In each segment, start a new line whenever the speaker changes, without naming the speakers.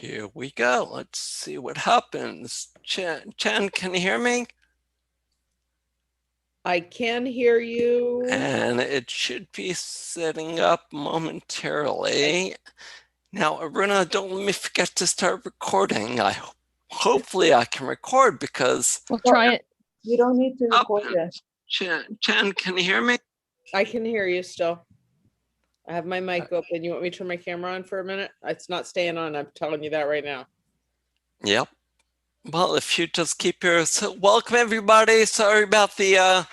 Here we go. Let's see what happens. Chan, can you hear me?
I can hear you.
And it should be setting up momentarily. Now, Aruna, don't let me forget to start recording. Hopefully I can record because
we'll try it.
You don't need to record it.
Chan, can you hear me?
I can hear you still. I have my mic open. You want me to turn my camera on for a minute? It's not staying on. I'm telling you that right now.
Yep. Well, if you just keep your... So welcome, everybody. Sorry about the...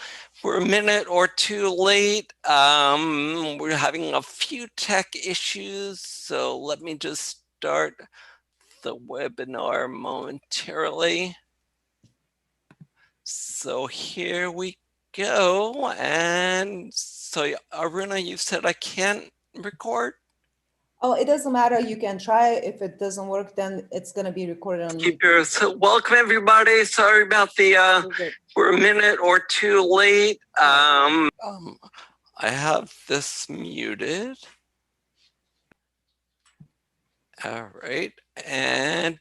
we're a minute or two late. We're having a few tech issues. So let me just start the webinar momentarily. So here we go. And so Aruna, you said I can't record?
Oh, it doesn't matter. You can try. If it doesn't work, then it's going to be recorded on YouTube.
So welcome, everybody. Sorry about the, we're a minute or two late. I have this muted. All right. And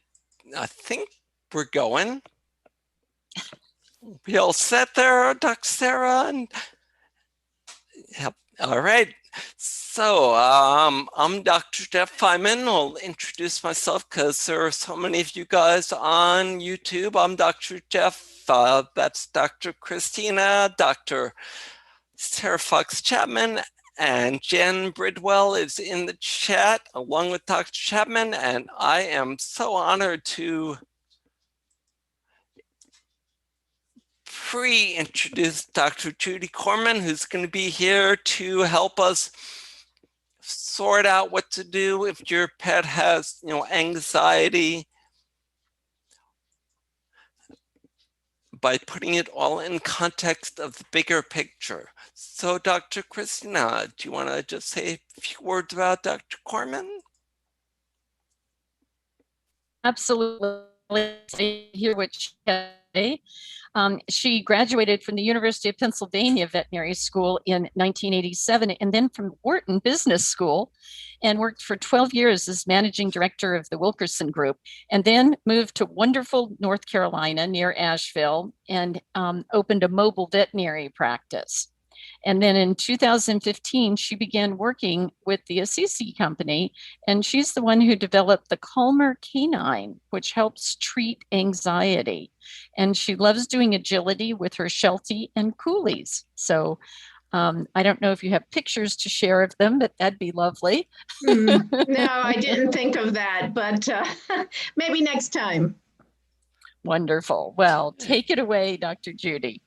I think we're going. We all set there, Dr. Sarah? And, yep. All right. So I'm Dr. Jeff Feynman. I'll introduce myself because there are so many of you guys on YouTube. I'm Dr. Jeff. That's Dr. Christina, Dr. Sarah Fox Chapman, and Jen Bridwell is in the chat along with Dr. Chapman. And I am so honored to pre-introduce Dr. Judy Corman, who's going to be here to help us sort out what to do if your pet has, anxiety, by putting it all in context of the bigger picture. So Dr. Christina, do you want to just say a few words about Dr. Corman?
Absolutely. Hear what she said. She graduated from the University of Pennsylvania Veterinary School in 1987 and then from Wharton Business School, and worked for 12 years as managing director of the Wilkerson Group, and then moved to wonderful North Carolina near Asheville and opened a mobile veterinary practice. And then in 2015, she began working with the Assisi company, and she's the one who developed the Calmer Canine, which helps treat anxiety. And she loves doing agility with her Sheltie and Coolies. So I don't know if you have pictures to share of them, but that'd be lovely.
No, I didn't think of that, but maybe next time.
Wonderful. Well, take it away, Dr. Judy.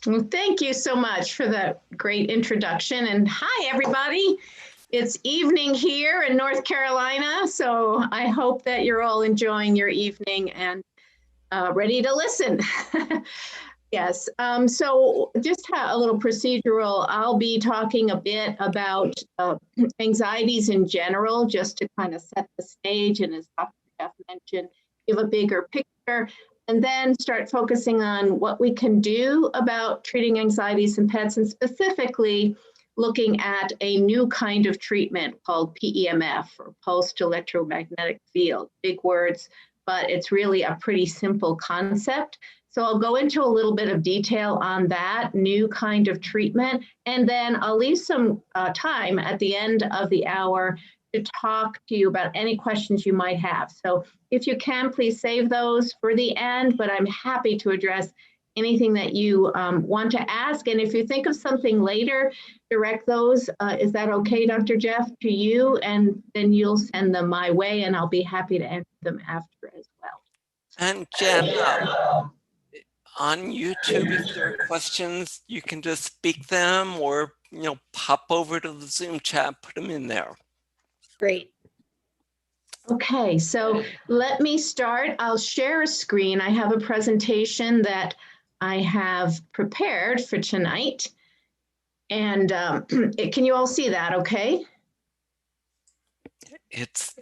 Well, thank you so much for that great introduction. And hi, everybody. It's evening here in North Carolina, so I hope that you're all enjoying your evening and ready to listen. Yes, so just a little procedural. I'll be talking a bit about anxieties in general, just to kind of set the stage, and as Dr. Jeff mentioned, give a bigger picture, and then start focusing on what we can do about treating anxieties in pets, and specifically looking at a new kind of treatment called PEMF, or pulsed electromagnetic field. Big words, but it's really a pretty simple concept. So I'll go into a little bit of detail on that new kind of treatment, and then I'll leave some time at the end of the hour to talk to you about any questions you might have. So if you can, please save those for the end, but I'm happy to address anything that you want to ask. And if you think of something later, direct those. Is that okay, Dr. Jeff, to you? And then you'll send them my way, and I'll be happy to answer them after as well.
And Jen, on YouTube, if there are questions, you can just speak them or, pop over to the Zoom chat, put them in there.
Great.
Okay, so let me start. I'll share a screen. I have a presentation that I have prepared for tonight. And can you all see that okay?
It's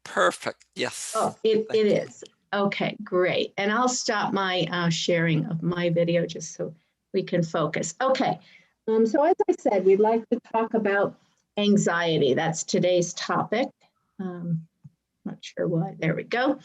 perfect, yes.
Oh, it is. Okay, great. And I'll stop my sharing of my video just so we can focus. Okay, so as I said, we'd like to talk about anxiety. That's today's topic. Not sure why. There we go.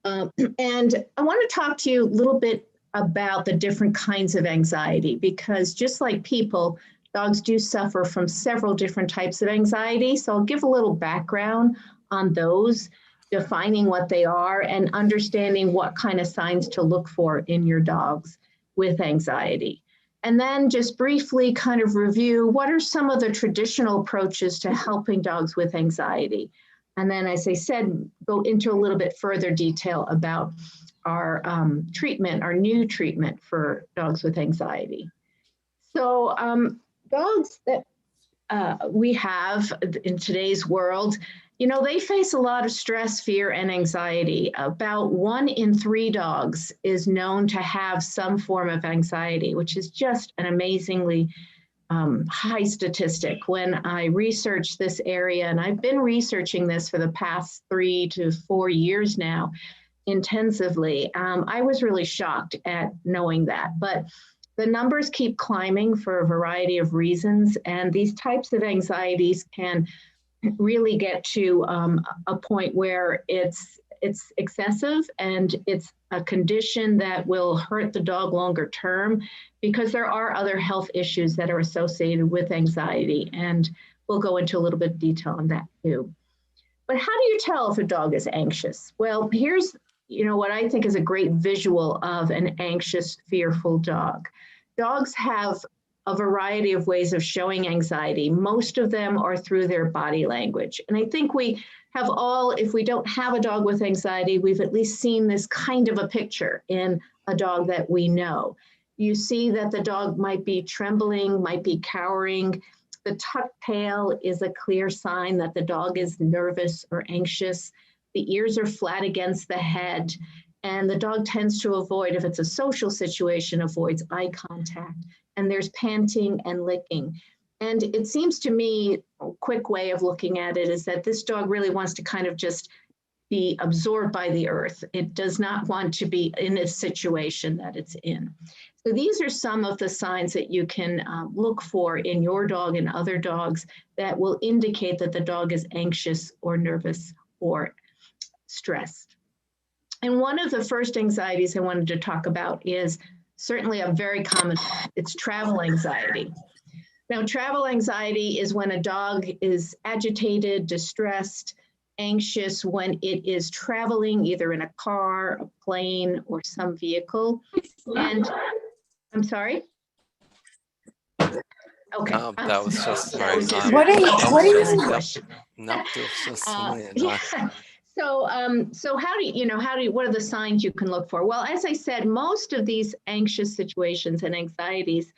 And I want to talk to you a little bit about the different kinds of anxiety, because just like people, dogs do suffer from several different types of anxiety. So I'll give a little background on those, defining what they are and understanding what kind of signs to look for in your dogs with anxiety. And then just briefly kind of review what are some of the traditional approaches to helping dogs with anxiety. And then, as I said, go into a little bit further detail about our treatment, our new treatment for dogs with anxiety. So dogs that we have in today's world, you know, they face a lot of stress, fear, and anxiety. About 1 in 3 dogs is known to have some form of anxiety, which is just an amazingly high statistic. When I researched this area, and I've been researching this for the past 3 to 4 years now intensively, I was really shocked at knowing that. But the numbers keep climbing for a variety of reasons, and these types of anxieties can really get to a point where it's excessive and it's a condition that will hurt the dog longer term, because there are other health issues that are associated with anxiety, and we'll go into a little bit of detail on that too. But how do you tell if a dog is anxious? Well, here's what I think is a great visual of an anxious, fearful dog. Dogs have a variety of ways of showing anxiety. Most of them are through their body language. And I think we have all, if we don't have a dog with anxiety, we've at least seen this kind of a picture in a dog that we know. You see that the dog might be trembling, might be cowering. The tucked tail is a clear sign that the dog is nervous or anxious. The ears are flat against the head, and the dog tends to avoid, if it's a social situation, avoids eye contact. And there's panting and licking. And it seems to me, a quick way of looking at it is that this dog really wants to kind of just be absorbed by the earth. It does not want to be in a situation that it's in. So these are some of the signs that you can look for in your dog and other dogs that will indicate that the dog is anxious or nervous or stressed. And one of the first anxieties I wanted to talk about is certainly a very common, it's travel anxiety. Now, travel anxiety is when a dog is agitated, distressed, anxious when it is traveling either in a car, a plane, or some vehicle. And I'm sorry? Okay.
That was just sorry.
What are you?
Nope, it was just somebody.
Yeah. So how do you, what are the signs you can look for? Well, as I said, most of these anxious situations and anxieties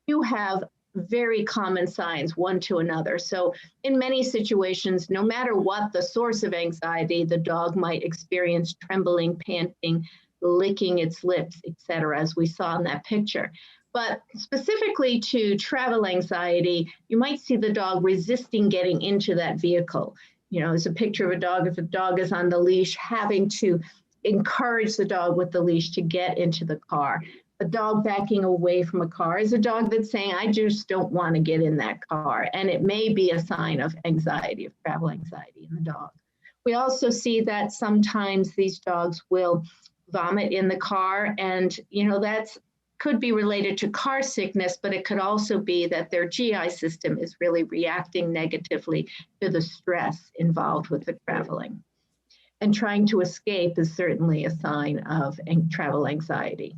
do have very common signs one to another. So in many situations, no matter what the source of anxiety, the dog might experience trembling, panting, licking its lips, etc., as we saw in that picture. But specifically to travel anxiety, you might see the dog resisting getting into that vehicle. There's a picture of a dog, if a dog is on the leash, having to encourage the dog with the leash to get into the car. A dog backing away from a car is a dog that's saying, I just don't want to get in that car. And it may be a sign of anxiety, of travel anxiety in the dog. We also see that sometimes these dogs will vomit in the car, and that's could be related to car sickness, but it could also be that their GI system is really reacting negatively to the stress involved with the traveling. And trying to escape is certainly a sign of travel anxiety.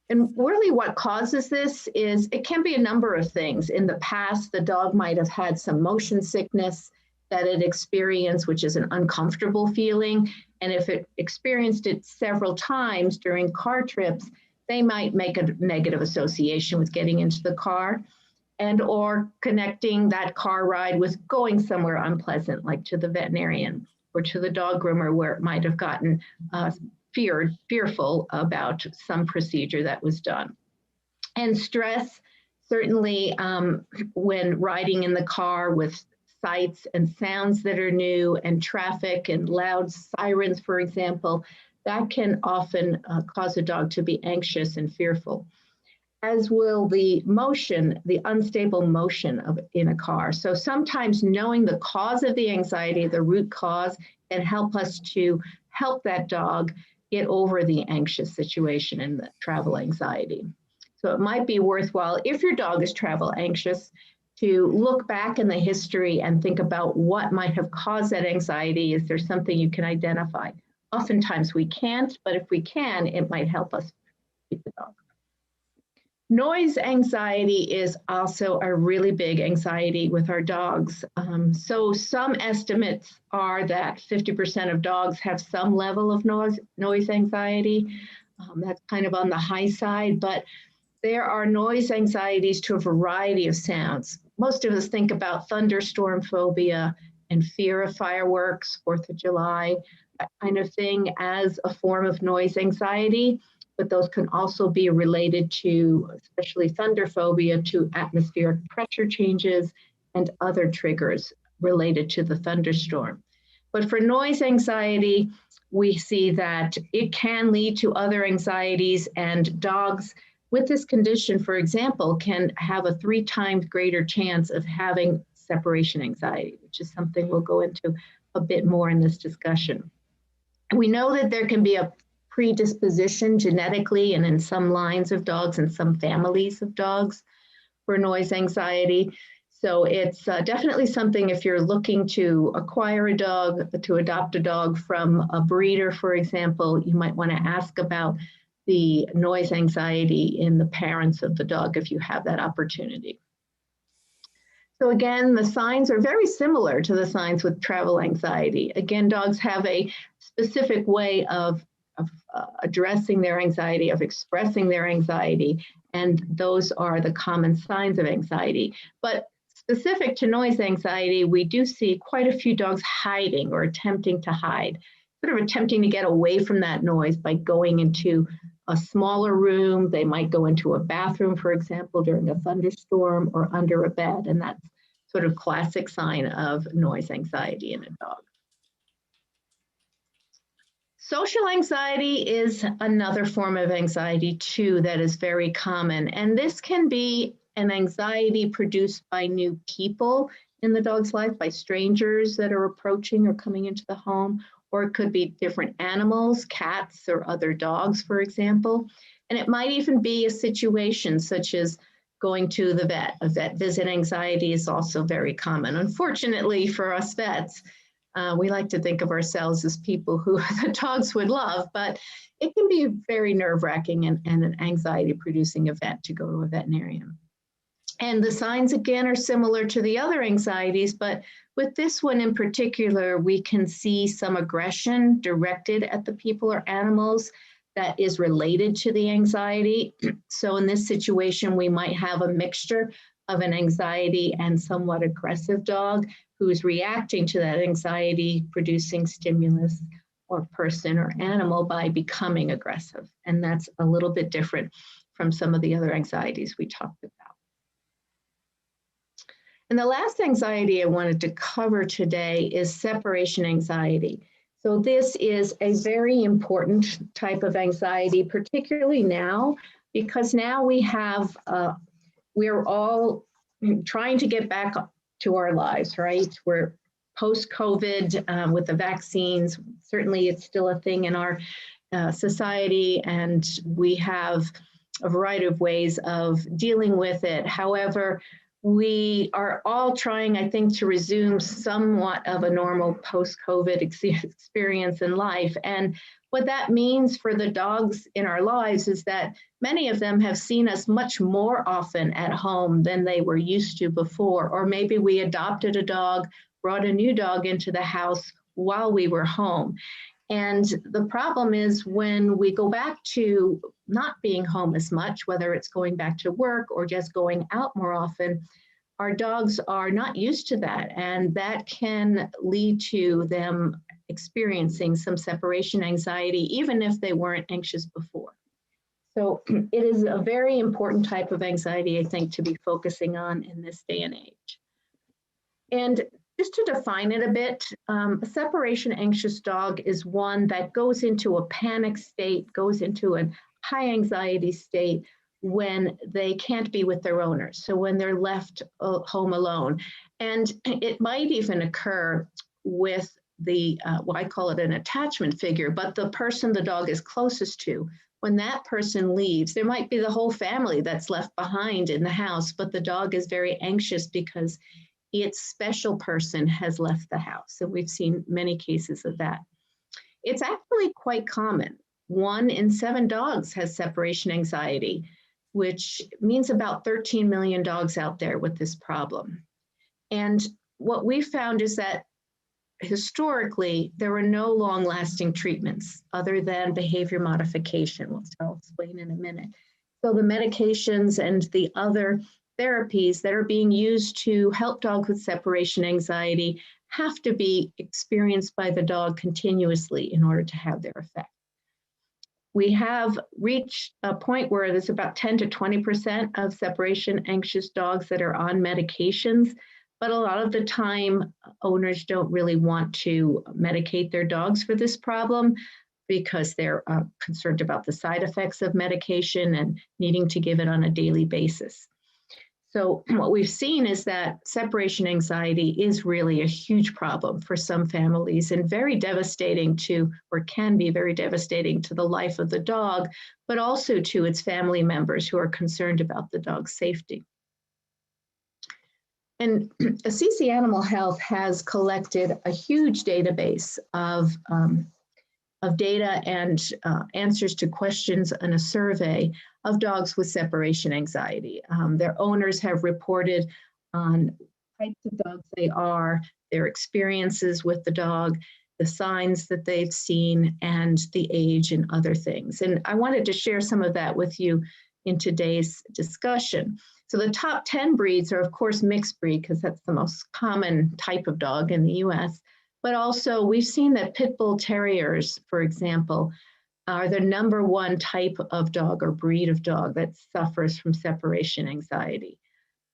And really what causes this is, it can be a number of things. In the past, the dog might have had some motion sickness that it experienced, which is an uncomfortable feeling. And if it experienced it several times during car trips, they might make a negative association with getting into the car and or connecting that car ride with going somewhere unpleasant, like to the veterinarian or to the dog groomer, where it might have gotten fearful about some procedure that was done. And stress, certainly when riding in the car with sights and sounds that are new and traffic and loud sirens, for example, that can often cause a dog to be anxious and fearful. as will the motion, the unstable motion in a car. So sometimes knowing the cause of the anxiety, the root cause, can help us to help that dog get over the anxious situation and the travel anxiety. So it might be worthwhile, if your dog is travel anxious, to look back in the history and think about what might have caused that anxiety. Is there something you can identify? Oftentimes we can't, but if we can, it might help us treat the dog. Noise anxiety is also a really big anxiety with our dogs. So some estimates are that 50% of dogs have some level of noise anxiety. That's kind of on the high side, but there are noise anxieties to a variety of sounds. Most of us think about thunderstorm phobia and fear of fireworks, 4th of July, that kind of thing, as a form of noise anxiety. But those can also be related to, especially thunder phobia, to atmospheric pressure changes and other triggers related to the thunderstorm. But for noise anxiety, we see that it can lead to other anxieties, and dogs with this condition, for example, can have a 3 times greater chance of having separation anxiety, which is something we'll go into a bit more in this discussion. We know that there can be a predisposition genetically and in some lines of dogs and some families of dogs for noise anxiety. So it's definitely something, if you're looking to acquire a dog, to adopt a dog from a breeder, for example, you might want to ask about the noise anxiety in the parents of the dog if you have that opportunity. So again, the signs are very similar to the signs with travel anxiety. Again, dogs have a specific way of addressing their anxiety, of expressing their anxiety, and those are the common signs of anxiety. But specific to noise anxiety, we do see quite a few dogs hiding or attempting to hide, sort of attempting to get away from that noise by going into a smaller room. They might go into a bathroom, for example, during a thunderstorm, or under a bed, and that's sort of classic sign of noise anxiety in a dog. Social anxiety is another form of anxiety too that is very common, and this can be an anxiety produced by new people in the dog's life, by strangers that are approaching or coming into the home, or it could be different animals, cats or other dogs, for example. And it might even be a situation such as going to the vet. A vet visit anxiety is also very common. Unfortunately for us vets, we like to think of ourselves as people who the dogs would love, but it can be very nerve-wracking and an anxiety-producing event to go to a veterinarian. And the signs, again, are similar to the other anxieties, but with this one in particular, we can see some aggression directed at the people or animals that is related to the anxiety. So in this situation, we might have a mixture of an anxiety and somewhat aggressive dog who's reacting to that anxiety, producing stimulus or person or animal by becoming aggressive. And that's a little bit different from some of the other anxieties we talked about. And the last anxiety I wanted to cover today is separation anxiety. So this is a very important type of anxiety, particularly now, because now we're all trying to get back to our lives, right? We're post-COVID with the vaccines. Certainly it's still a thing in our society, and we have a variety of ways of dealing with it. However, we are all trying, I think, to resume somewhat of a normal post-COVID experience in life. And what that means for the dogs in our lives is that many of them have seen us much more often at home than they were used to before. Or maybe we adopted a dog, brought a new dog into the house while we were home. And the problem is when we go back to not being home as much, whether it's going back to work or just going out more often, our dogs are not used to that. And that can lead to them experiencing some separation anxiety, even if they weren't anxious before. So it is a very important type of anxiety, I think, to be focusing on in this day and age. And just to define it a bit, a separation anxious dog is one that goes into a panic state, goes into a high anxiety state when they can't be with their owners. So when they're left home alone. And it might even occur with the, well, I call it an attachment figure, but the person the dog is closest to. When that person leaves, there might be the whole family that's left behind in the house, but the dog is very anxious because its special person has left the house. So we've seen many cases of that. It's actually quite common. 1 in 7 dogs has separation anxiety, which means about 13 million dogs out there with this problem. And what we found is that historically, there were no long-lasting treatments other than behavior modification, which I'll explain in a minute. So the medications and the other therapies that are being used to help dogs with separation anxiety have to be experienced by the dog continuously in order to have their effect. We have reached a point where there's about 10 to 20% of separation anxious dogs that are on medications. But a lot of the time, owners don't really want to medicate their dogs for this problem because they're concerned about the side effects of medication and needing to give it on a daily basis. So what we've seen is that separation anxiety is really a huge problem for some families and very devastating to, or can be very devastating to the life of the dog, but also to its family members who are concerned about the dog's safety. And Assisi Animal Health has collected a huge database of data and answers to questions in a survey of dogs with separation anxiety. Their owners have reported on types of dogs they are, their experiences with the dog, the signs that they've seen, and the age and other things. And I wanted to share some of that with you in today's discussion. So the top 10 breeds are, of course, mixed breed, because that's the most common type of dog in the US. But also, we've seen that pit bull terriers, for example, are the #1 type of dog or breed of dog that suffers from separation anxiety.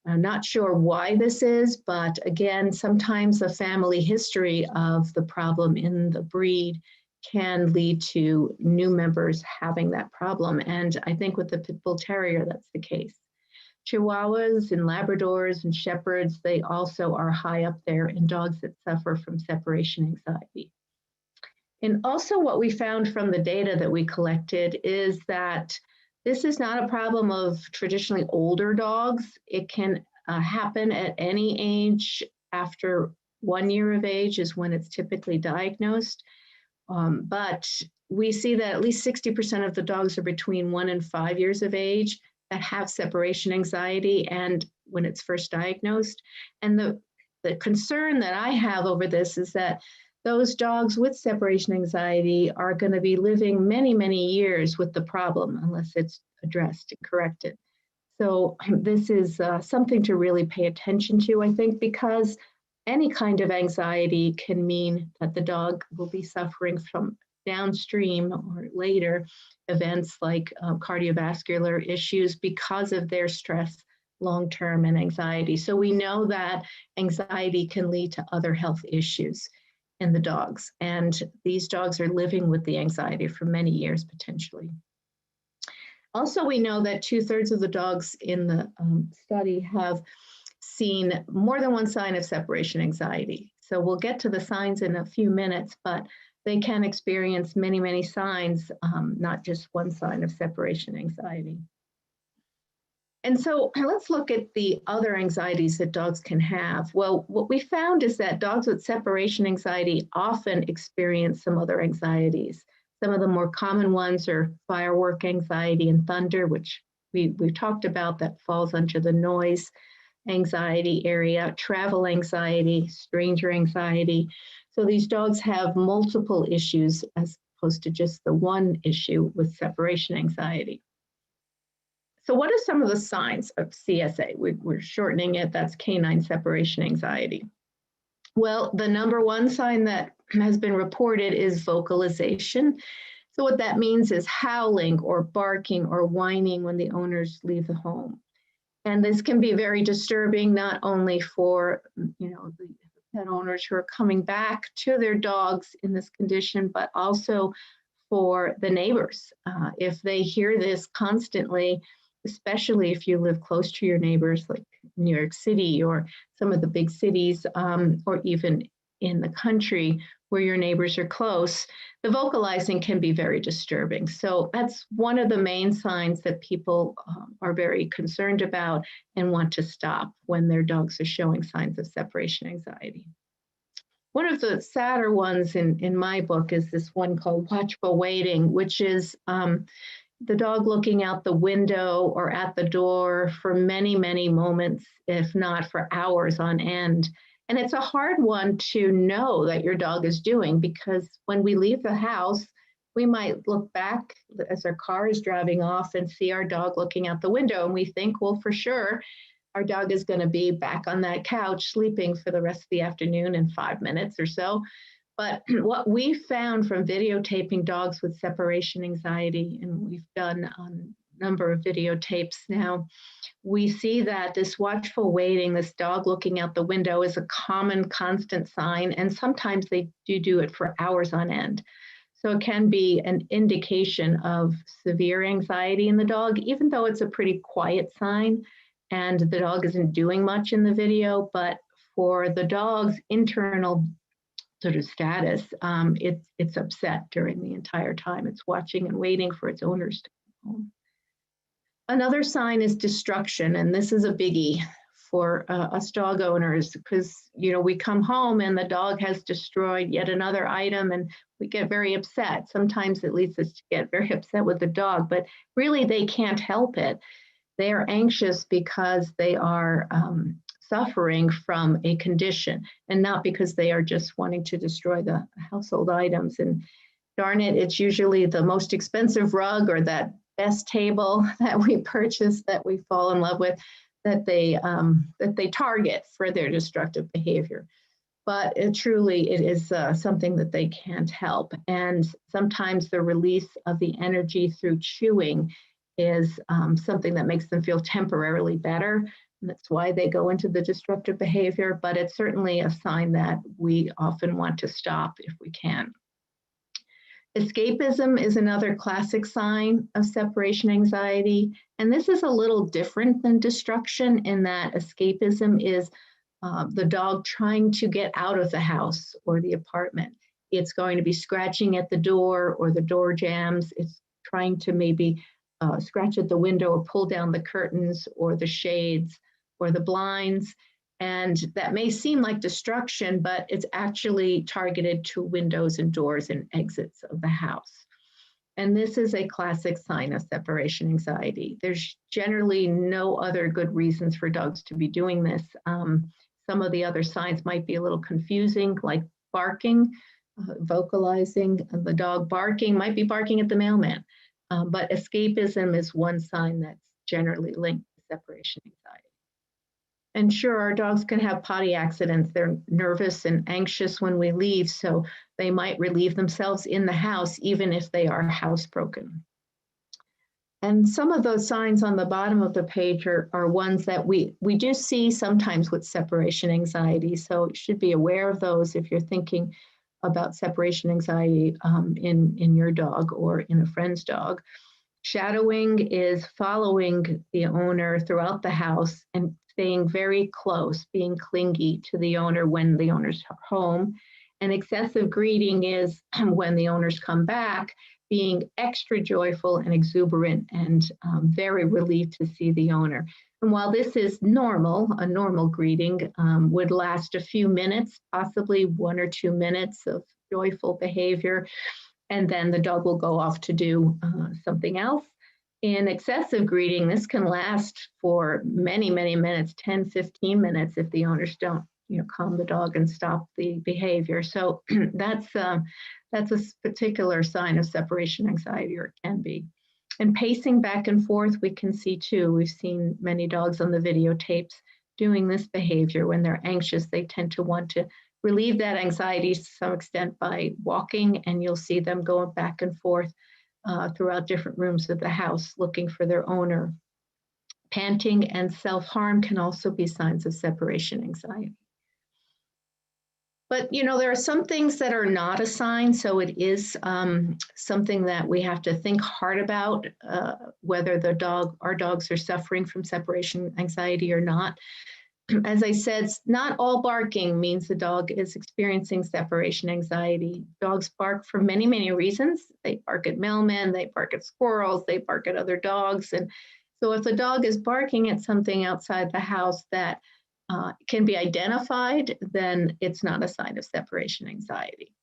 I'm not sure why this is, but again, sometimes the family history of the problem in the breed can lead to new members having that problem. And I think with the pit bull terrier, that's the case. Chihuahuas and Labradors and Shepherds, they also are high up there in dogs that suffer from separation anxiety. And also what we found from the data that we collected is that this is not a problem of traditionally older dogs. It can happen at any age. After 1 year of age is when it's typically diagnosed. But we see that at least 60% of the dogs are between 1 and 5 years of age that have separation anxiety and when it's first diagnosed. And the concern that I have over this is that those dogs with separation anxiety are going to be living many, many years with the problem unless it's addressed and corrected. So this is something to really pay attention to, I think, because any kind of anxiety can mean that the dog will be suffering from downstream or later events like cardiovascular issues because of their stress long-term and anxiety. So we know that anxiety can lead to other health issues in the dogs, and these dogs are living with the anxiety for many years potentially. Also, we know that 2/3 of the dogs in the study have seen more than one sign of separation anxiety. So we'll get to the signs in a few minutes, but they can experience many, many signs, not just one sign of separation anxiety. And so let's look at the other anxieties that dogs can have. Well, what we found is that dogs with separation anxiety often experience some other anxieties. Some of the more common ones are firework anxiety and thunder, which we've talked about, that falls under the noise anxiety area, travel anxiety, stranger anxiety. So these dogs have multiple issues as opposed to just the one issue with separation anxiety. So what are some of the signs of CSA? We're shortening it, that's canine separation anxiety. Well, the #1 sign that has been reported is vocalization. So what that means is howling or barking or whining when the owners leave the home. And this can be very disturbing, not only for the pet owners who are coming back to their dogs in this condition, but also for the neighbors. If they hear this constantly, especially if you live close to your neighbors, like New York City or some of the big cities, or even in the country where your neighbors are close, the vocalizing can be very disturbing. So that's one of the main signs that people are very concerned about and want to stop when their dogs are showing signs of separation anxiety. One of the sadder ones in my book is this one called watchful waiting, which is the dog looking out the window or at the door for many, many moments, if not for hours on end. And it's a hard one to know that your dog is doing, because when we leave the house, we might look back as our car is driving off and see our dog looking out the window, and we think, well, for sure, our dog is going to be back on that couch sleeping for the rest of the afternoon in 5 minutes or so. But what we found from videotaping dogs with separation anxiety, and we've done a number of videotapes now, we see that this watchful waiting, this dog looking out the window, is a common constant sign, and sometimes they do it for hours on end. So it can be an indication of severe anxiety in the dog, even though it's a pretty quiet sign and the dog isn't doing much in the video. But for the dog's internal sort of status, it's upset during the entire time. It's watching and waiting for its owners to come home. Another sign is destruction, and this is a biggie for us dog owners, because we come home and the dog has destroyed yet another item, and we get very upset. Sometimes it leads us to get very upset with the dog, but really they can't help it. They are anxious because they are suffering from a condition, and not because they are just wanting to destroy the household items. And darn it, it's usually the most expensive rug or that best table that we purchase that we fall in love with that they target for their destructive behavior. But it is something that they can't help. And sometimes the release of the energy through chewing is something that makes them feel temporarily better. And that's why they go into the destructive behavior, but it's certainly a sign that we often want to stop if we can. Escapism is another classic sign of separation anxiety. And this is a little different than destruction in that escapism is the dog trying to get out of the house or the apartment. It's going to be scratching at the door, or the door jams. It's trying to maybe scratch at the window or pull down the curtains or the shades or the blinds. And that may seem like destruction, but it's actually targeted to windows and doors and exits of the house. And this is a classic sign of separation anxiety. There's generally no other good reasons for dogs to be doing this. Some of the other signs might be a little confusing, like barking, vocalizing. The dog barking might be barking at the mailman. But escapism is one sign that's generally linked to separation anxiety. And sure, our dogs can have potty accidents. They're nervous and anxious when we leave, so they might relieve themselves in the house, even if they are housebroken. And some of those signs on the bottom of the page are ones that we do see sometimes with separation anxiety. So you should be aware of those if you're thinking about separation anxiety in your dog or in a friend's dog. Shadowing is following the owner throughout the house and staying very close, being clingy to the owner when the owner's home. And excessive greeting is when the owners come back, being extra joyful and exuberant and very relieved to see the owner. And while this is normal, a normal greeting would last a few minutes, possibly 1 or 2 minutes of joyful behavior, and then the dog will go off to do something else. In excessive greeting, this can last for many, many minutes, 10, 15 minutes if the owners don't calm the dog and stop the behavior. So that's a particular sign of separation anxiety, or it can be. And pacing back and forth, we can see too. We've seen many dogs on the videotapes doing this behavior. When they're anxious, they tend to want to relieve that anxiety to some extent by walking, and you'll see them going back and forth throughout different rooms of the house looking for their owner. Panting and self-harm can also be signs of separation anxiety. But, you know, there are some things that are not a sign. So it is something that we have to think hard about, whether our dogs are suffering from separation anxiety or not. As I said, not all barking means the dog is experiencing separation anxiety. Dogs bark for many, many reasons. They bark at mailmen, they bark at squirrels, they bark at other dogs. And so if the dog is barking at something outside the house that can be identified, then it's not a sign of separation anxiety.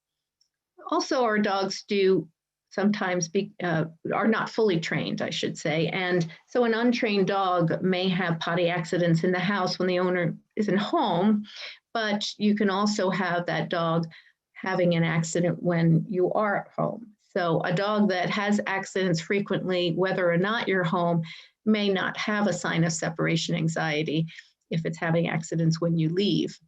Also, our dogs do sometimes are not fully trained, I should say. And so an untrained dog may have potty accidents in the house when the owner isn't home, but you can also have that dog having an accident when you are at home. So a dog that has accidents frequently, whether or not you're home, may not have a sign of separation anxiety if it's having accidents when you leave.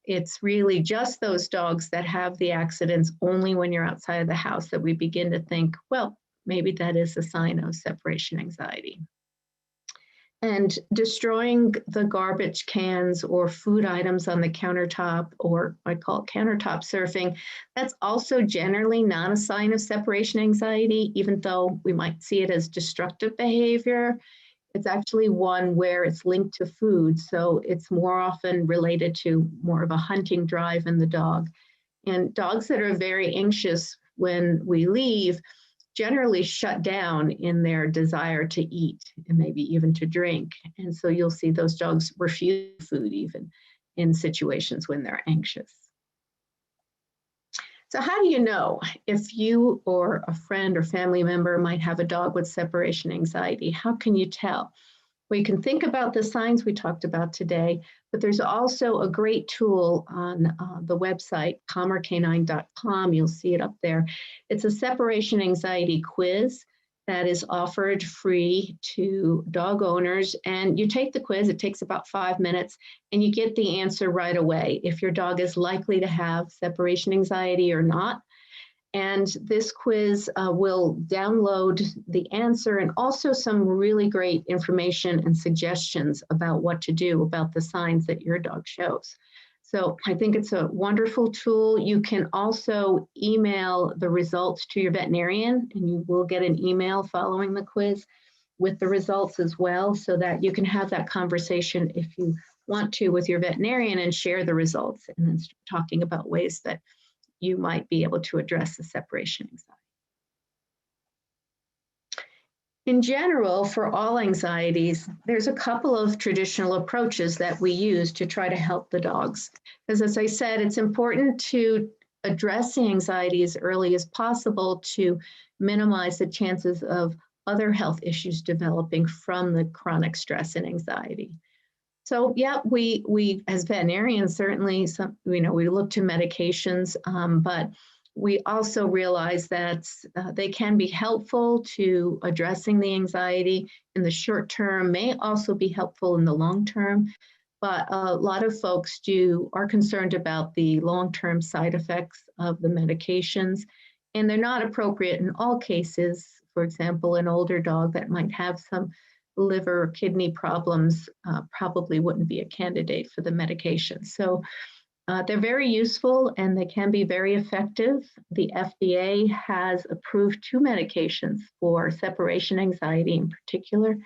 It's really just those dogs that have the accidents only when you're outside of the house that we begin to think, well, maybe that is a sign of separation anxiety. And destroying the garbage cans or food items on the countertop, or I call it countertop surfing, that's also generally not a sign of separation anxiety, even though we might see it as destructive behavior. It's actually one where it's linked to food. So it's more often related to more of a hunting drive in the dog. And dogs that are very anxious when we leave generally shut down in their desire to eat and maybe even to drink. And so you'll see those dogs refuse food even in situations when they're anxious. So how do you know if you or a friend or family member might have a dog with separation anxiety? How can you tell? Well, you can think about the signs we talked about today, but there's also a great tool on the website, calmercanine.com. You'll see it up there. It's a separation anxiety quiz that is offered free to dog owners. And you take the quiz, it takes about 5 minutes, and you get the answer right away if your dog is likely to have separation anxiety or not. And this quiz will download the answer and also some really great information and suggestions about what to do about the signs that your dog shows. So I think it's a wonderful tool. You can also email the results to your veterinarian, and you will get an email following the quiz with the results as well, so that you can have that conversation if you want to with your veterinarian and share the results, and then start talking about ways that you might be able to address the separation anxiety. In general, for all anxieties, there's a couple of traditional approaches that we use to try to help the dogs. Because as I said, it's important to address the anxiety as early as possible to minimize the chances of other health issues developing from the chronic stress and anxiety. So yeah, we as veterinarians certainly, we look to medications, but we also realize that they can be helpful to addressing the anxiety in the short term, may also be helpful in the long term. But a lot of folks are concerned about the long-term side effects of the medications, and they're not appropriate in all cases. For example, an older dog that might have some liver or kidney problems probably wouldn't be a candidate for the medication. So they're very useful and they can be very effective. The FDA has approved 2 medications for separation anxiety in particular,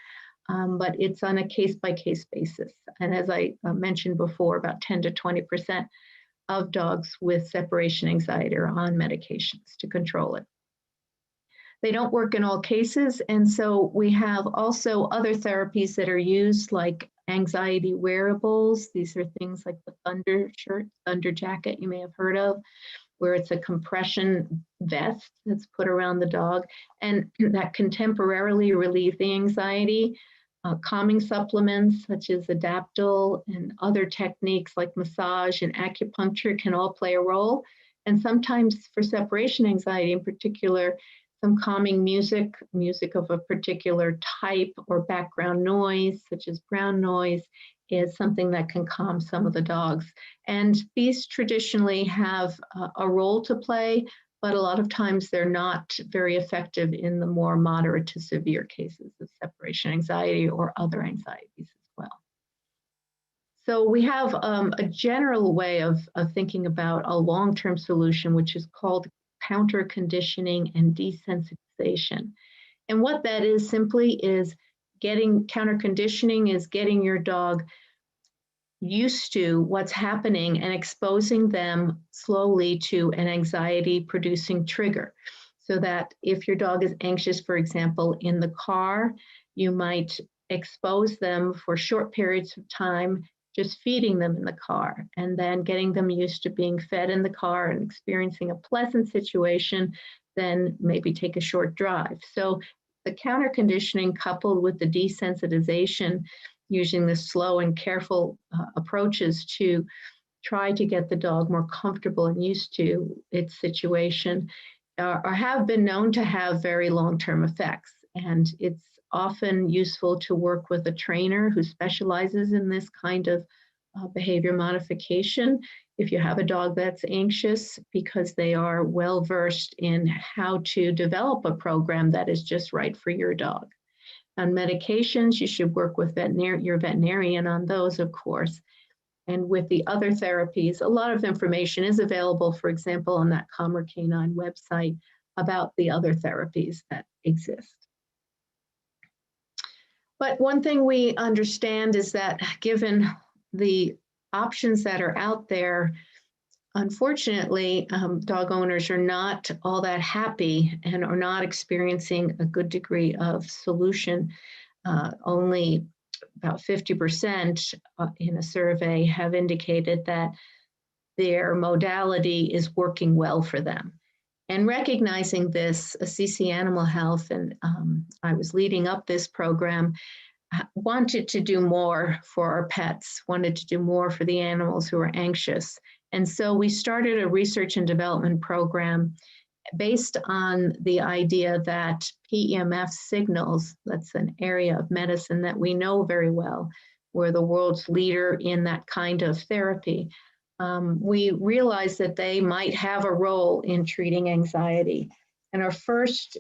but it's on a case-by-case basis. And as I mentioned before, about 10 to 20% of dogs with separation anxiety are on medications to control it. They don't work in all cases, and so we have also other therapies that are used, like anxiety wearables. These are things like the Thunder shirt, Thunder jacket you may have heard of, where it's a compression vest that's put around the dog, and that can temporarily relieve the anxiety. Calming supplements such as Adaptil and other techniques like massage and acupuncture can all play a role. And sometimes for separation anxiety in particular, some calming music of a particular type or background noise, such as brown noise, is something that can calm some of the dogs. And these traditionally have a role to play, but a lot of times they're not very effective in the more moderate to severe cases of separation anxiety or other anxieties as well. So we have a general way of thinking about a long-term solution, which is called counter conditioning and desensitization. And what that is simply is counter conditioning is getting your dog used to what's happening and exposing them slowly to an anxiety producing trigger. So that if your dog is anxious, for example, in the car, you might expose them for short periods of time, just feeding them in the car, and then getting them used to being fed in the car and experiencing a pleasant situation, then maybe take a short drive. So the counter conditioning coupled with the desensitization, using the slow and careful approaches to try to get the dog more comfortable and used to its situation, or have been known to have very long-term effects. And it's often useful to work with a trainer who specializes in this kind of behavior modification if you have a dog that's anxious, because they are well versed in how to develop a program that is just right for your dog. On medications, you should work with your veterinarian on those, of course. And with the other therapies, a lot of information is available, for example, on that Calmer Canine website about the other therapies that exist. But one thing we understand is that given the options that are out there, unfortunately, dog owners are not all that happy and are not experiencing a good degree of solution. Only about 50% in a survey have indicated that their modality is working well for them. And recognizing this, CC Animal Health, and I was leading up this program, wanted to do more for our pets, wanted to do more for the animals who are anxious. And so we started a research and development program based on the idea that PEMF signals, that's an area of medicine that we know very well. We're the world's leader in that kind of therapy. We realized that they might have a role in treating anxiety. And our first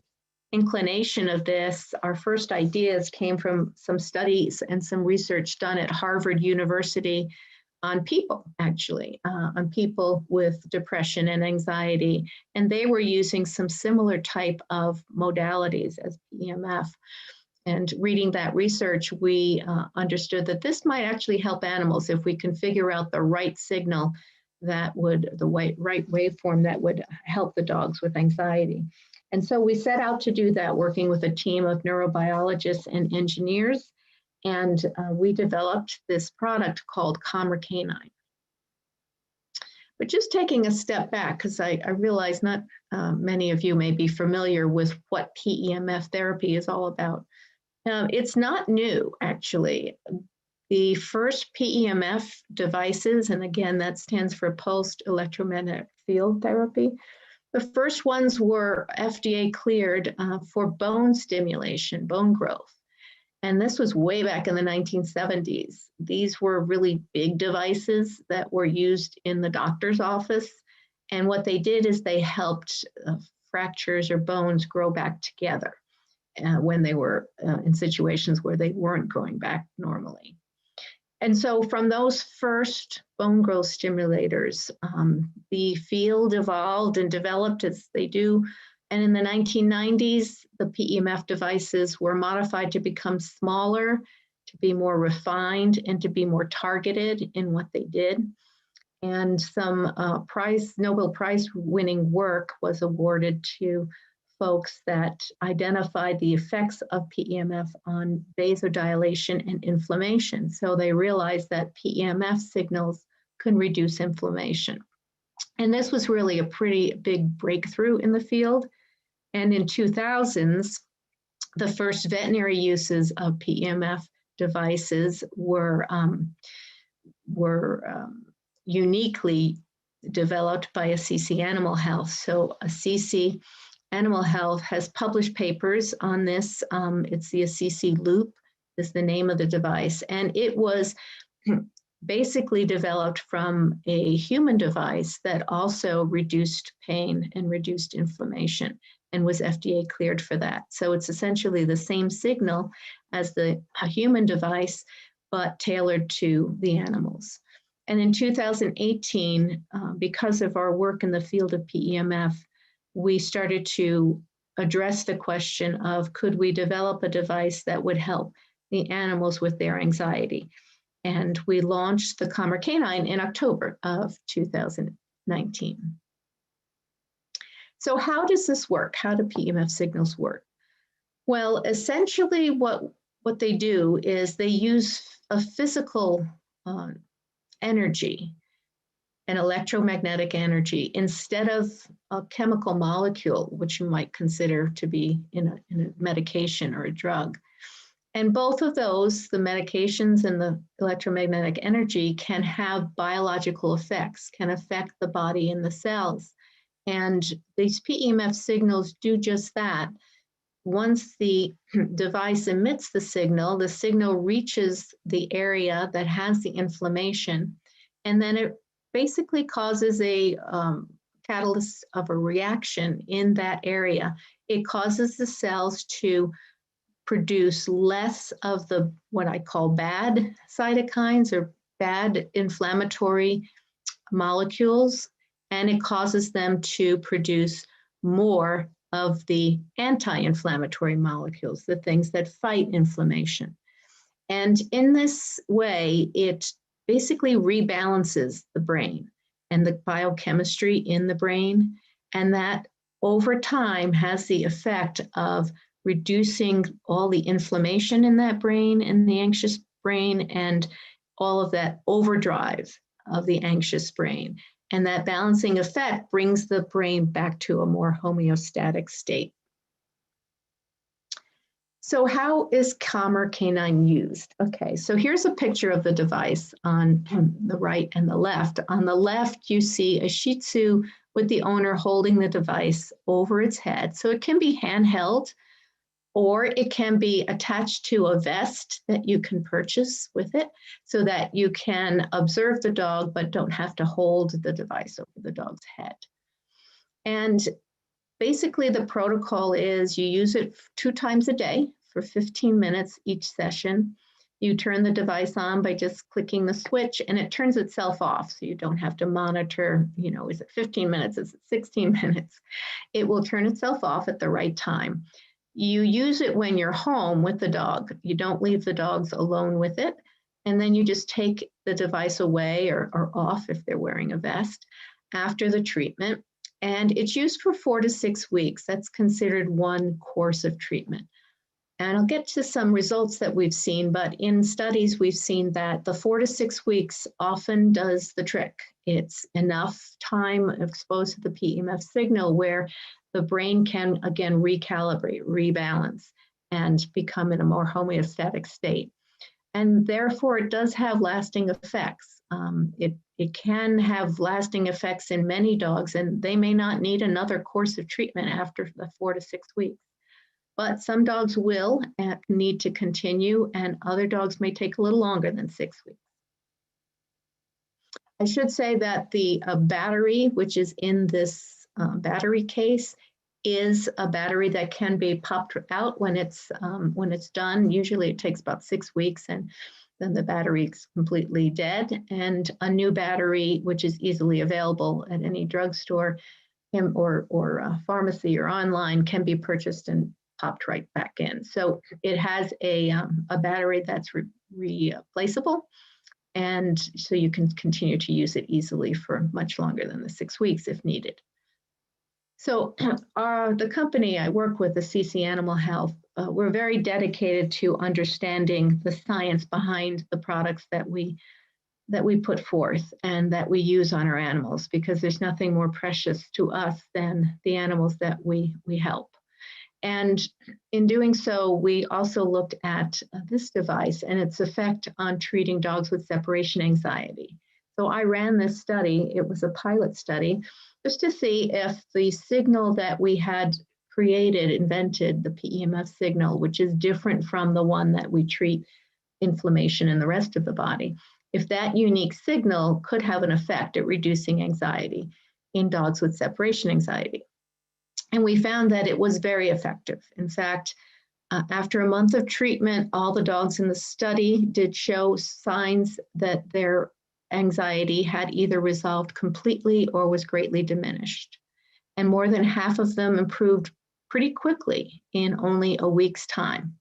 inclination of this, our first ideas came from some studies and some research done at Harvard University on people, actually, on people with depression and anxiety. And they were using some similar type of modalities as PEMF. And reading that research, we understood that this might actually help animals if we can figure out the right signal that would, the right waveform that would help the dogs with anxiety. And so we set out to do that, working with a team of neurobiologists and engineers. And we developed this product called Calmer Canine. But just taking a step back, because I realize not many of you may be familiar with what PEMF therapy is all about. It's not new, actually. The first PEMF devices, and again, that stands for pulsed electromagnetic field therapy, the first ones were FDA cleared for bone stimulation, bone growth. And this was way back in the 1970s. These were really big devices that were used in the doctor's office. And what they did is they helped fractures or bones grow back together when they were in situations where they weren't growing back normally. And so from those first bone growth stimulators, the field evolved and developed as they do. And in the 1990s, the PEMF devices were modified to become smaller, to be more refined, and to be more targeted in what they did. And some Nobel Prize winning work was awarded to folks that identified the effects of PEMF on vasodilation and inflammation. So they realized that PEMF signals can reduce inflammation. And this was really a pretty big breakthrough in the field. And in 2000s, the first veterinary uses of PEMF devices were uniquely developed by CC Animal Health. So CC Animal Health has published papers on this. It's the Assisi Loop is the name of the device. And it was basically developed from a human device that also reduced pain and reduced inflammation and was FDA cleared for that. So it's essentially the same signal as a human device, but tailored to the animals. And in 2018, because of our work in the field of PEMF, we started to address the question of, could we develop a device that would help the animals with their anxiety? And we launched the Calmer Canine in October of 2019. So how does this work? How do PEMF signals work? Well, essentially what they do is they use a physical energy, an electromagnetic energy, instead of a chemical molecule, which you might consider to be in a medication or a drug. And both of those, the medications and the electromagnetic energy, can have biological effects, can affect the body and the cells. And these PEMF signals do just that. Once the device emits the signal reaches the area that has the inflammation, and then it basically causes a catalyst of a reaction in that area. It causes the cells to produce less of the, what I call bad cytokines or bad inflammatory molecules, and it causes them to produce more of the anti-inflammatory molecules, the things that fight inflammation. And in this way, it basically rebalances the brain and the biochemistry in the brain, and that over time has the effect of reducing all the inflammation in that brain and the anxious brain and all of that overdrive of the anxious brain. And that balancing effect brings the brain back to a more homeostatic state. So how is Calmer Canine used? Okay, so here's a picture of the device on the right and the left. On the left, you see a Shih Tzu with the owner holding the device over its head. So it can be handheld, or it can be attached to a vest that you can purchase with it so that you can observe the dog but don't have to hold the device over the dog's head. And basically the protocol is you use it 2 times a day for 15 minutes each session. You turn the device on by just clicking the switch and it turns itself off. So you don't have to monitor, you know, is it 15 minutes, is it 16 minutes? It will turn itself off at the right time. You use it when you're home with the dog. You don't leave the dogs alone with it. And then you just take the device away or off if they're wearing a vest after the treatment. And it's used for 4 to 6 weeks. That's considered one course of treatment. And I'll get to some results that we've seen, but in studies, we've seen that the 4 to 6 weeks often does the trick. It's enough time exposed to the PEMF signal where the brain can, again, recalibrate, rebalance, and become in a more homeostatic state. And therefore, it does have lasting effects. It can have lasting effects in many dogs, and they may not need another course of treatment after the 4 to 6 weeks. But some dogs will need to continue, and other dogs may take a little longer than 6 weeks. I should say that the battery, which is in this battery case, is a battery that can be popped out when it's done. Usually it takes about 6 weeks, and then the battery is completely dead. And a new battery, which is easily available at any drugstore or pharmacy or online, can be purchased and popped right back in. So it has a battery that's replaceable, and so you can continue to use it easily for much longer than the 6 weeks if needed. So the company I work with, the CC Animal Health, we're very dedicated to understanding the science behind the products that we put forth and that we use on our animals, because there's nothing more precious to us than the animals that we help. And in doing so, we also looked at this device and its effect on treating dogs with separation anxiety. So I ran this study. It was a pilot study, just to see if the signal that we had invented, the PEMF signal, which is different from the one that we treat inflammation in the rest of the body, if that unique signal could have an effect at reducing anxiety in dogs with separation anxiety. And we found that it was very effective. In fact, After a month of treatment, all the dogs in the study did show signs that their anxiety had either resolved completely or was greatly diminished. And more than half of them improved pretty quickly in only a week's time.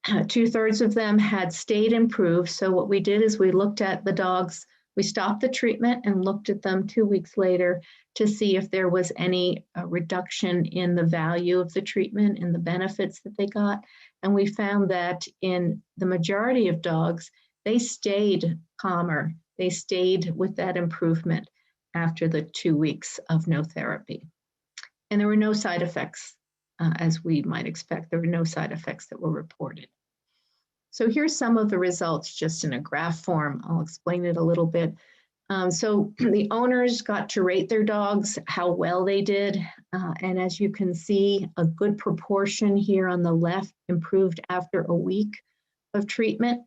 2/3 of them had stayed improved. So what we did is we looked at the dogs, we stopped the treatment and looked at them 2 weeks later to see if there was any reduction in the value of the treatment and the benefits that they got. And we found that in the majority of dogs, they stayed calmer. They stayed with that improvement after the 2 weeks of no therapy. And there were no side effects, as we might expect. There were no side effects that were reported. So here's some of the results just in a graph form. I'll explain it a little bit. So the owners got to rate their dogs, how well they did. And as you can see, a good proportion here on the left improved after a week of treatment,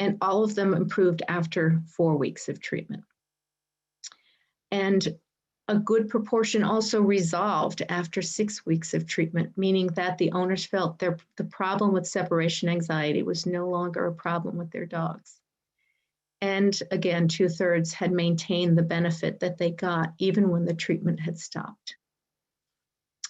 and all of them improved after 4 weeks of treatment. And a good proportion also resolved after 6 weeks of treatment, meaning that the owners felt the problem with separation anxiety was no longer a problem with their dogs. And again, 2/3 had maintained the benefit that they got even when the treatment had stopped.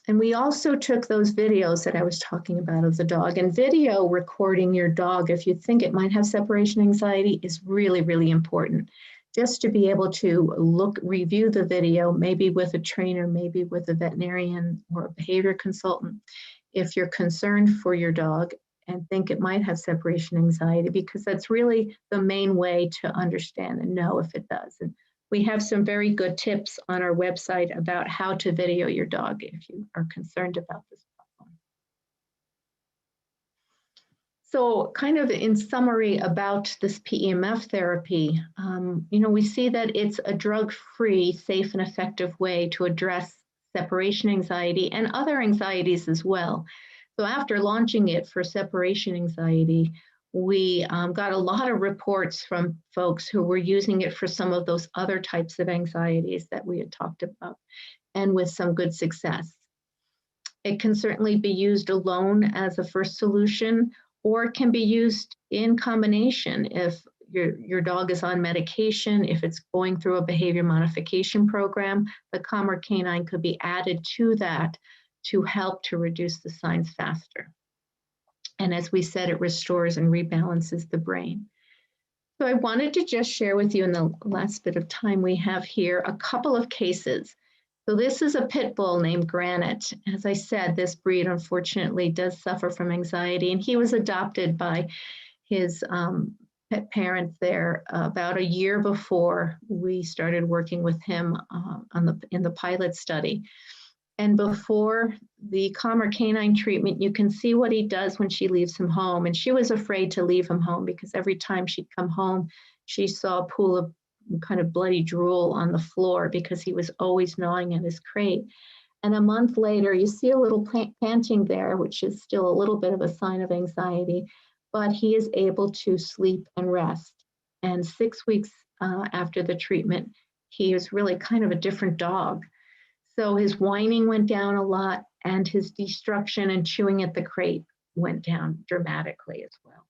And we also took those videos that I was talking about of the dog, and video recording your dog if you think it might have separation anxiety is really, really important. Just to be able to review the video, maybe with a trainer, maybe with a veterinarian or a behavior consultant, if you're concerned for your dog and think it might have separation anxiety, because that's really the main way to understand and know if it does. And we have some very good tips on our website about how to video your dog if you are concerned about this problem. So kind of in summary about this PEMF therapy, we see that it's a drug-free, safe and effective way to address separation anxiety and other anxieties as well. So after launching it for separation anxiety, we got a lot of reports from folks who were using it for some of those other types of anxieties that we had talked about, and with some good success. It can certainly be used alone as a first solution, or it can be used in combination if your dog is on medication, if it's going through a behavior modification program, the Calmer Canine could be added to that to help to reduce the signs faster. And as we said, it restores and rebalances the brain. So I wanted to just share with you in the last bit of time we have here a couple of cases. So this is a pit bull named Granite. As I said, this breed unfortunately does suffer from anxiety, and he was adopted by his pet parents there about a year before we started working with him in the pilot study. And before the Calmer Canine treatment, you can see what he does when she leaves him home. And she was afraid to leave him home because every time she'd come home, she saw a pool of kind of bloody drool on the floor because he was always gnawing at his crate. And a month later, you see a little panting there, which is still a little bit of a sign of anxiety, but he is able to sleep and rest. And 6 weeks after the treatment, he is really kind of a different dog. So his whining went down a lot, and his destruction and chewing at the crate went down dramatically as well.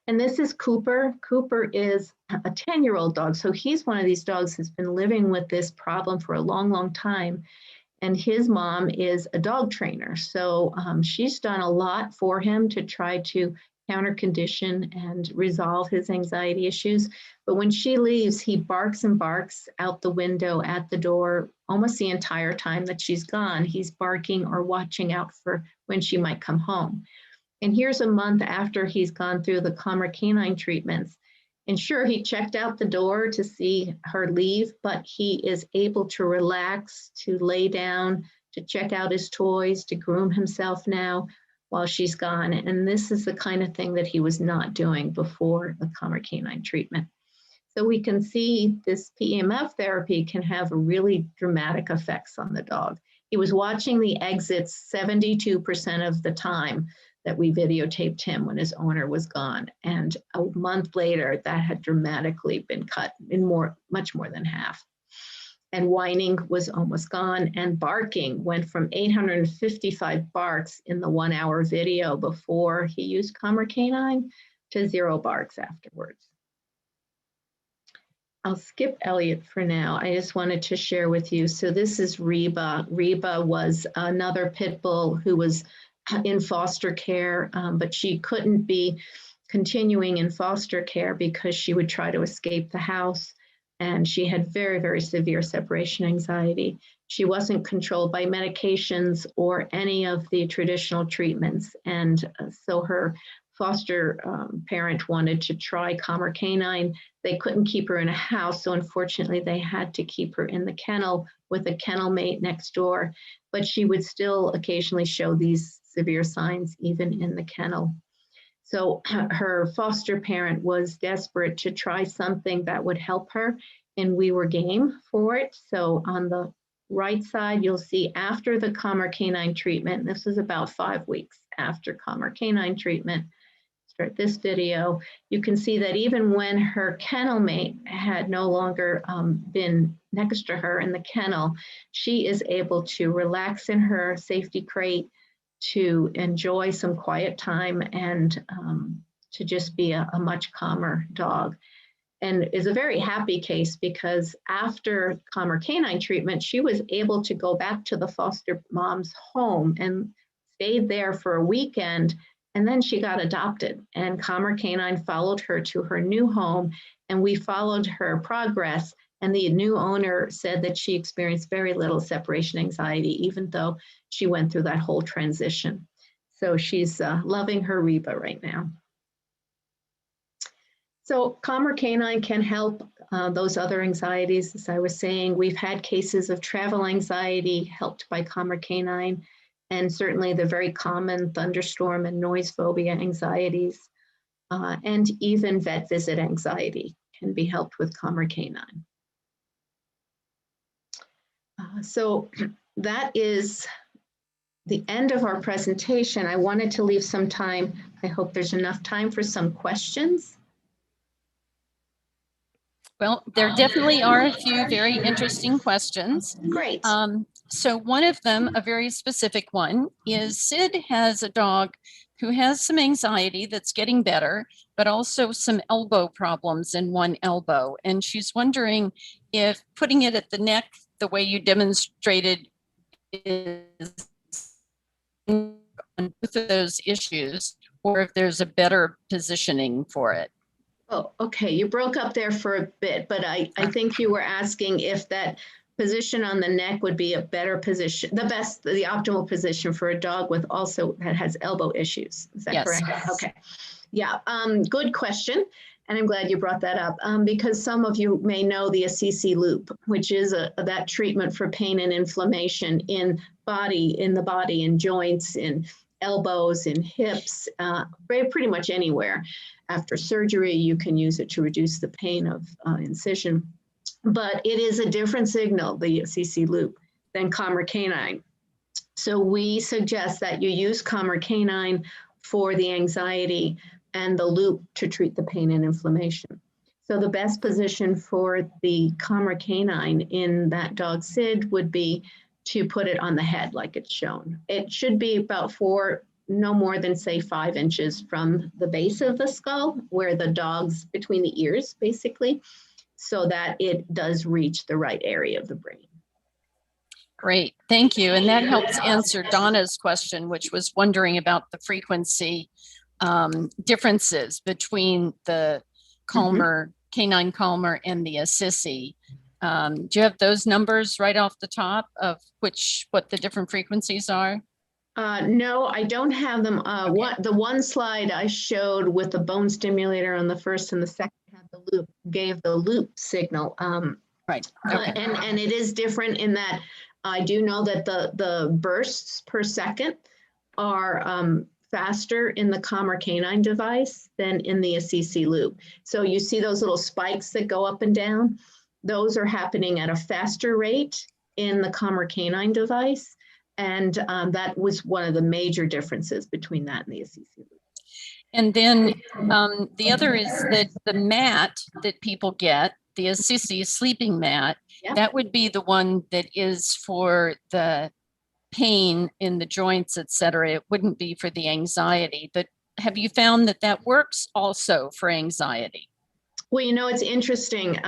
And this is Cooper. Cooper is a 10-year-old dog. So he's one of these dogs who's been living with this problem for a long, long time. And his mom is a dog trainer. So she's done a lot for him to try to counter condition and resolve his anxiety issues. But when she leaves, he barks and barks out the window, at the door, almost the entire time that she's gone. He's barking or watching out for when she might come home. And here's a month after he's gone through the Calmer Canine treatments. And sure, he checked out the door to see her leave, but he is able to relax, to lay down, to check out his toys, to groom himself now while she's gone. And this is the kind of thing that he was not doing before the Calmer Canine treatment. So we can see this PEMF therapy can have really dramatic effects on the dog. He was watching the exits 72% of the time that we videotaped him when his owner was gone. And a month later, that had dramatically been cut in much more than half. and whining was almost gone, and barking went from 855 barks in the 1 hour video before he used Calmer Canine to 0 barks afterwards. I'll skip Elliot for now. I just wanted to share with you. So this is Reba. Reba was another pit bull who was in foster care, but she couldn't be continuing in foster care because she would try to escape the house. And she had very, very severe separation anxiety. She wasn't controlled by medications or any of the traditional treatments. And so her foster parent wanted to try Calmer Canine. They couldn't keep her in a house, so unfortunately they had to keep her in the kennel with a kennel mate next door, but she would still occasionally show these severe signs even in the kennel. So her foster parent was desperate to try something that would help her, and we were game for it. So on the right side, you'll see after the Calmer Canine treatment, this is about 5 weeks after Calmer Canine treatment, start this video, you can see that even when her kennel mate had no longer been next to her in the kennel, she is able to relax in her safety crate, to enjoy some quiet time, and to just be a much calmer dog. And is a very happy case because after Calmer Canine treatment, she was able to go back to the foster mom's home and stayed there for a weekend. And then she got adopted, and Calmer Canine followed her to her new home, and we followed her progress. And the new owner said that she experienced very little separation anxiety, even though she went through that whole transition. So she's loving her Reba right now. So Calmer Canine can help those other anxieties. As I was saying, we've had cases of travel anxiety helped by Calmer Canine, and certainly the very common thunderstorm and noise phobia anxieties, and even vet visit anxiety can be helped with Calmer Canine. So that is the end of our presentation. I wanted to leave some time. I hope there's enough time for some questions.
Well, there definitely are a few very interesting questions.
Great.
So one of them, a very specific one, is Sid has a dog who has some anxiety that's getting better, but also some elbow problems in one elbow. And she's wondering if putting it at the neck, the way you demonstrated, is on both of those issues, or if there's a better positioning for it.
Oh, okay. You broke up there for a bit, but I think you were asking if that position on the neck would be a better position, the optimal position for a dog with also that has elbow issues. Is that
Yes.
correct? Okay. Yeah. Good question. And I'm glad you brought that up because some of you may know the Assisi loop, which is that treatment for pain and inflammation in the body, in joints, in elbows, in hips, pretty much anywhere. After surgery, you can use it to reduce the pain of incision. But it is a different signal, the Assisi loop, than Calmer Canine. So we suggest that you use Calmer Canine for the anxiety and the loop to treat the pain and inflammation. So the best position for the Calmer Canine in that dog Sid would be to put it on the head like it's shown. It should be about no more than say 5 inches from the base of the skull, where the dog's between the ears, basically, so that it does reach the right area of the brain.
Great, thank you. And that helps answer Donna's question, which was wondering about the frequency differences between the Calmer, Canine Calmer and the Assisi. Do you have those numbers right off the top of what the different frequencies are?
No, I don't have them. The one slide I showed with the bone stimulator on the first and the second had the loop, gave the loop signal.
Right. Okay.
And it is different in that I do know that the bursts per second are faster in the Calmer Canine device than in the Assisi loop. So you see those little spikes that go up and down? Those are happening at a faster rate in the Calmer Canine device. And that was one of the major differences between that and the Assisi loop.
And then the other is that the mat that people get the Assisi sleeping mat,
Yep.
that would be the one that is for the pain in the joints, et cetera. It wouldn't be for the anxiety. But have you found that that works also for anxiety?
Well, you know, it's interesting.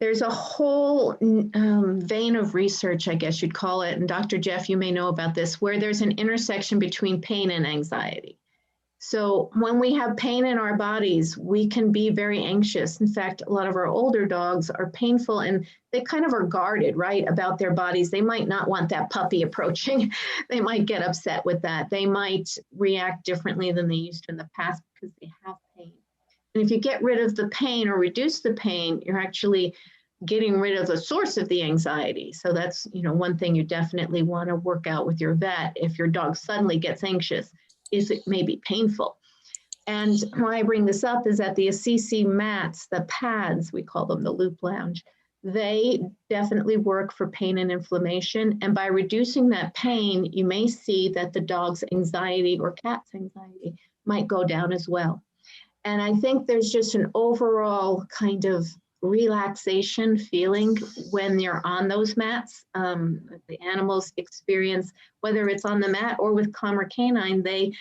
There's a whole vein of research, I guess you'd call it, and Dr. Jeff, you may know about this, where there's an intersection between pain and anxiety. So when we have pain in our bodies, we can be very anxious. In fact, a lot of our older dogs are painful and they kind of are guarded, right, about their bodies. They might not want that puppy approaching. They might get upset with that. They might react differently than they used to in the past because they have pain. And if you get rid of the pain or reduce the pain, you're actually getting rid of the source of the anxiety. So that's, you know, one thing you definitely want to work out with your vet if your dog suddenly gets anxious. Is it may be painful. And why I bring this up is that the Assisi mats, the pads, we call them the loop lounge, they definitely work for pain and inflammation. And by reducing that pain, you may see that the dog's anxiety or cat's anxiety might go down as well. And I think there's just an overall kind of relaxation feeling when you're on those mats. The animals experience, whether it's on the mat or with Calmer Canine, they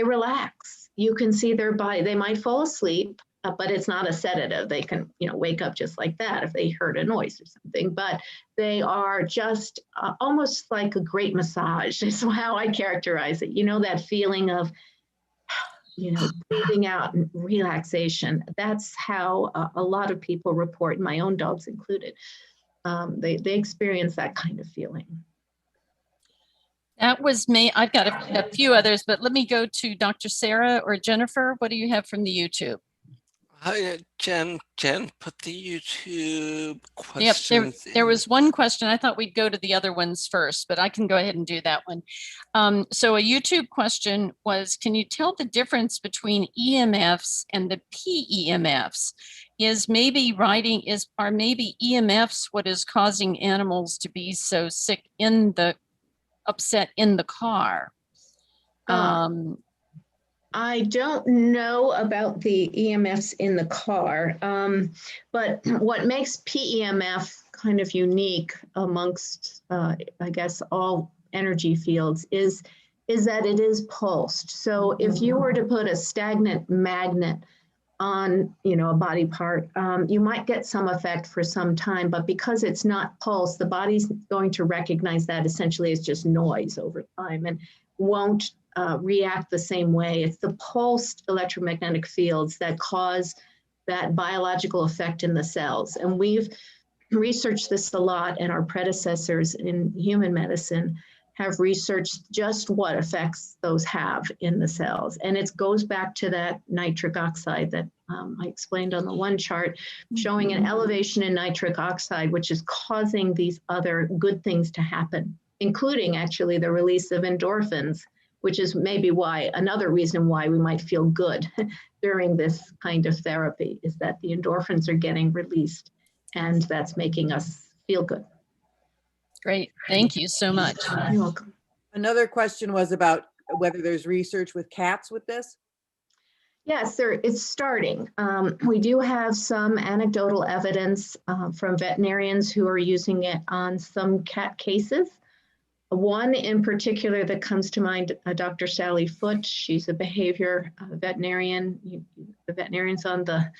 relax. You can see their body. They might fall asleep, but it's not a sedative. They can, you know, wake up just like that if they heard a noise or something. But they are just almost like a great massage is how I characterize it. You know, that feeling of, you know, breathing out and relaxation. That's how a lot of people report, my own dogs included. They experience that kind of feeling.
That was me. I've got a few others, but let me go to Dr. Sarah or Jennifer. What do you have from the YouTube?
Hi, Jen, put the YouTube
Yep,
questions
there
in.
was one question. I thought we'd go to the other ones first, but I can go ahead and do that one. So a YouTube question was, can you tell the difference between EMFs and the PEMFs? Are maybe EMFs what is causing animals to be so sick upset in the car?
I don't know about the EMFs in the car, but what makes PEMF kind of unique amongst, I guess, all energy fields is that it is pulsed. So if you were to put a stagnant magnet on, you know, a body part, you might get some effect for some time, but because it's not pulsed, the body's going to recognize that essentially as just noise over time and won't react the same way. It's the pulsed electromagnetic fields that cause that biological effect in the cells. And we've researched this a lot, and our predecessors in human medicine have researched just what effects those have in the cells. And it goes back to that nitric oxide that I explained on the one chart, showing an elevation in nitric oxide, which is causing these other good things to happen, including actually the release of endorphins, which is maybe another reason why we might feel good during this kind of therapy, is that the endorphins are getting released, and that's making us feel good.
Great, thank you so much.
You're welcome.
Another question was about whether there's research with cats with this.
Yes, it's starting. We do have some anecdotal evidence from veterinarians who are using it on some cat cases. One in particular that comes to mind, Dr. Sally Foote. She's a behavior veterinarian. The veterinarians on the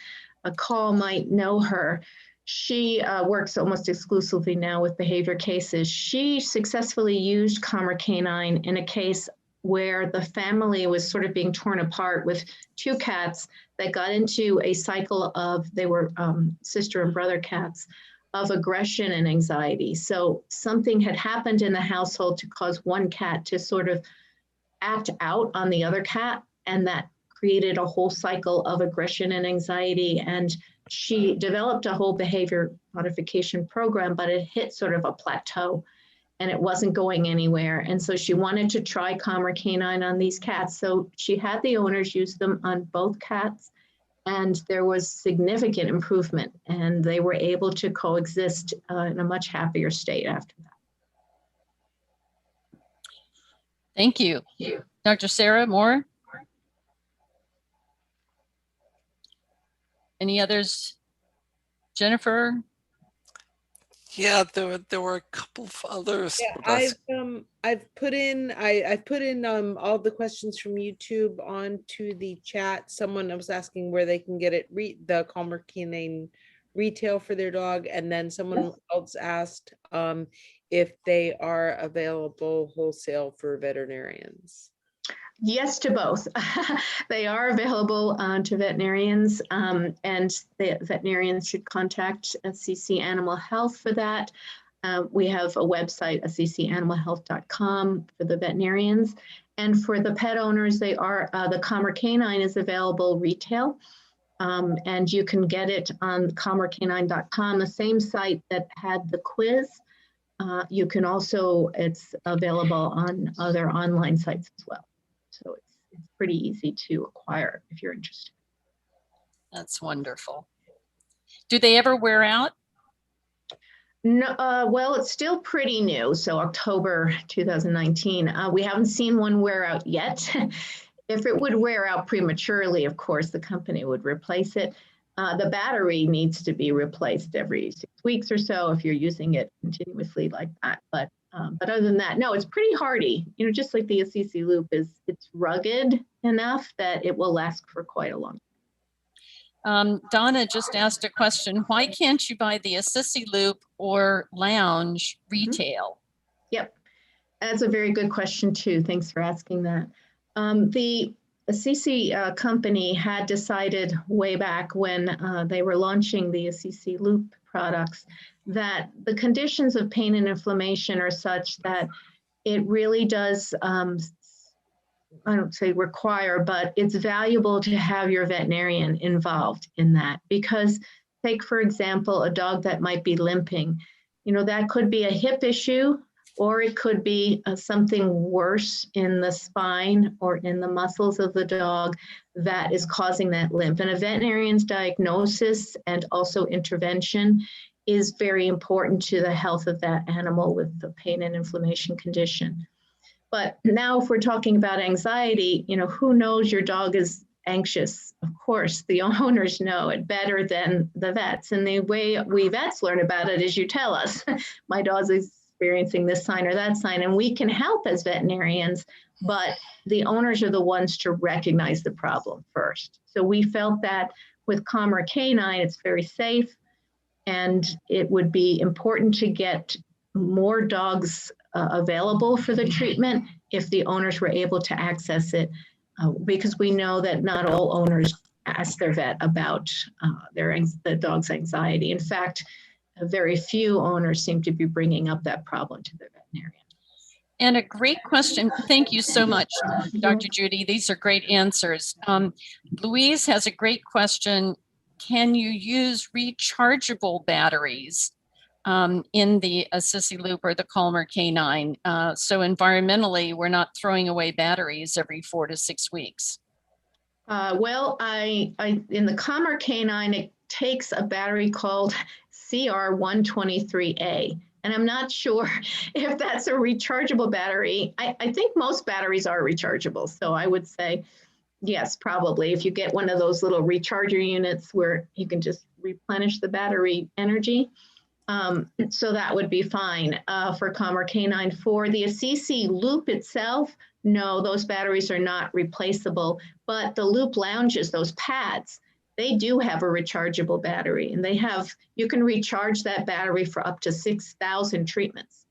call might know her. She works almost exclusively now with behavior cases. She successfully used Calmer Canine in a case where the family was sort of being torn apart with two cats that got into a cycle of, they were sister and brother cats, of aggression and anxiety. So something had happened in the household to cause one cat to sort of act out on the other cat, and that created a whole cycle of aggression and anxiety. And she developed a whole behavior modification program, but it hit sort of a plateau and it wasn't going anywhere. And so she wanted to try Calmer Canine on these cats. So she had the owners use them on both cats, and there was significant improvement, and they were able to coexist in a much happier state after that.
Thank you. Dr. Sarah, more? Any others? Jennifer?
Yeah, there were a couple of others.
Yeah, I've put in all the questions from YouTube onto the chat. Someone was asking where they can get it, the Calmer Canine retail for their dog, and then someone else asked if they are available wholesale for veterinarians.
Yes to both. They are available to veterinarians, and the veterinarians should contact SCC Animal Health for that. We have a website, sccanimалhealth.com, for the veterinarians. And for the pet owners, they are the Calmer Canine is available retail, and you can get it on calmercanine.com, the same site that had the quiz. You can also, it's available on other online sites as well. So it's pretty easy to acquire if you're interested.
That's wonderful. Do they ever wear out?
No, well, it's still pretty new. So October 2019, we haven't seen one wear out yet. If it would wear out prematurely, of course, the company would replace it. The battery needs to be replaced every 6 weeks or so if you're using it continuously like that. But other than that, no, it's pretty hardy. You know, just like the Assisi loop it's rugged enough that it will last for quite a long time.
Donna just asked a question. Why can't you buy the Assisi loop or lounge retail?
Yep, that's a very good question too. Thanks for asking that. The Assisi company had decided way back when they were launching the Assisi loop products that the conditions of pain and inflammation are such that it really does, I don't say require, but it's valuable to have your veterinarian involved in that. Because take, for example, a dog that might be limping, you know, that could be a hip issue, or it could be something worse in the spine or in the muscles of the dog that is causing that limp. And a veterinarian's diagnosis and also intervention is very important to the health of that animal with the pain and inflammation condition. But now if we're talking about anxiety, you know, who knows your dog is anxious? Of course, the owners know it better than the vets. And the way we vets learn about it is you tell us, my dog is experiencing this sign or that sign, and we can help as veterinarians, but the owners are the ones to recognize the problem first. So we felt that with Calmer Canine, it's very safe, and it would be important to get more dogs available for the treatment if the owners were able to access it, because we know that not all owners ask their vet about the dog's anxiety. In fact, very few owners seem to be bringing up that problem to their veterinarian.
And a great question. Thank you so much, Dr. Judy. These are great answers. Louise has a great question. Can you use rechargeable batteries in the Assisi loop or the Calmer Canine? So environmentally, we're not throwing away batteries every 4 to 6 weeks.
Well, I in the Calmer Canine, it takes a battery called CR123A. And I'm not sure if that's a rechargeable battery. I think most batteries are rechargeable. So I would say, yes, probably. If you get one of those little recharger units where you can just replenish the battery energy. So that would be fine for Calmer Canine. For the Assisi loop itself, no, those batteries are not replaceable. But the loop lounges, those pads, they do have a rechargeable battery, and you can recharge that battery for up to 6,000 treatments.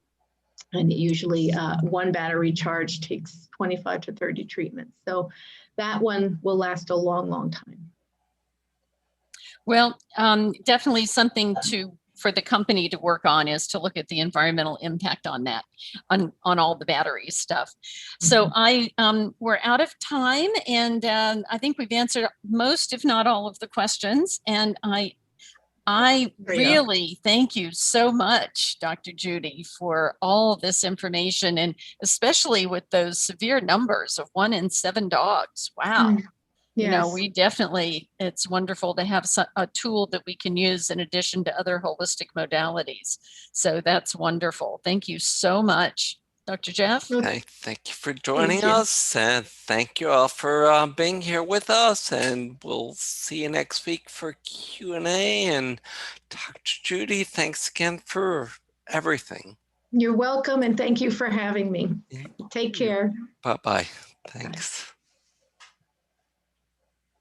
And usually one battery charge takes 25 to 30 treatments. So that one will last a long, long time.
Well, definitely something for the company to work on is to look at the environmental impact on that, on all the battery stuff. So we're out of time, and I think we've answered most, if not all, of the questions. And I really thank you so much, Dr. Judy, for all this information, and especially with those severe numbers of 1 in 7 dogs. Wow.
Yes.
You know, it's wonderful to have a tool that we can use in addition to other holistic modalities. So that's wonderful. Thank you so much. Dr. Jeff?
Okay, thank you for joining
you.
us, and thank you all for being here with us. And we'll see you next week for Q&A. And Dr. Judy, thanks again for everything.
You're welcome, and thank you for having me. Take care.
Bye-bye. Thanks.